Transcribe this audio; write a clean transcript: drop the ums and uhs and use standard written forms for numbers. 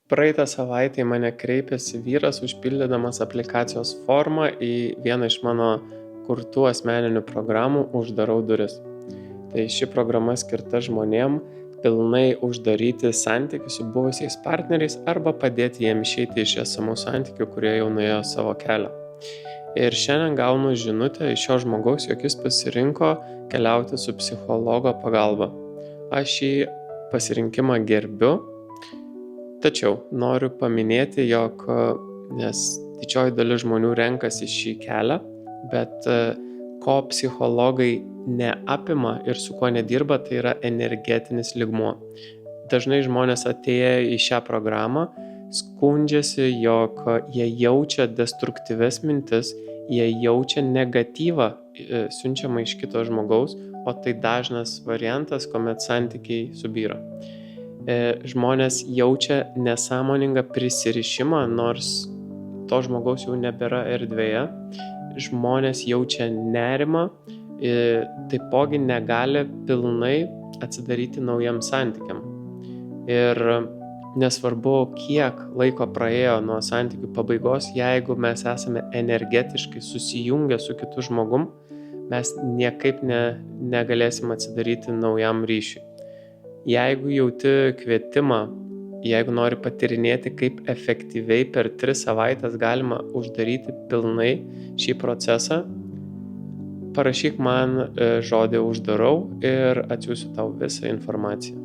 Praeitą savaitę į mane kreipėsi vyras užpildydamas aplikacijos formą į vieną iš mano kurtų asmeninių programų Uždarau duris. Tai ši programa skirta žmonėm pilnai uždaryti santykius su buvusiais partneriais arba padėti jiem išeiti iš esamų santykių, kurie jau nuėjo savo kelią. Ir šiandien gaunu žinutę iš šio žmogaus, jog jis pasirinko keliauti su psichologo pagalba. Aš šį pasirinkimą gerbiu, tačiau noriu paminėti, jog nes didžioji dalis žmonių renkasi šį kelią, bet ko psichologai neapima ir su kuo nedirba, tai yra energetinis lygmuo. Dažnai žmonės atėję į šią programą skundžiasi, jog jie jaučia destruktyves mintis, jie jaučia negatyvą siunčiamą iš kito žmogaus, o tai dažnas variantas, kuomet santykiai subyra. Žmonės jaučia nesąmoningą prisirišimą, nors to žmogaus jau nebėra erdvėje. Žmonės jaučia nerimą, taipogi negali pilnai atsidaryti naujam santykiam. Ir nesvarbu, kiek laiko praėjo nuo santykių pabaigos, jeigu mes esame energetiškai susijungę su kitu žmogum, mes niekaip negalėsim atsidaryti naujam ryšiui. Jeigu jauti kvietimą, jeigu nori patyrinėti, kaip efektyviai per 3 savaitės galima uždaryti pilnai šį procesą, parašyk man žodį uždarau ir atsiųsiu tau visą informaciją.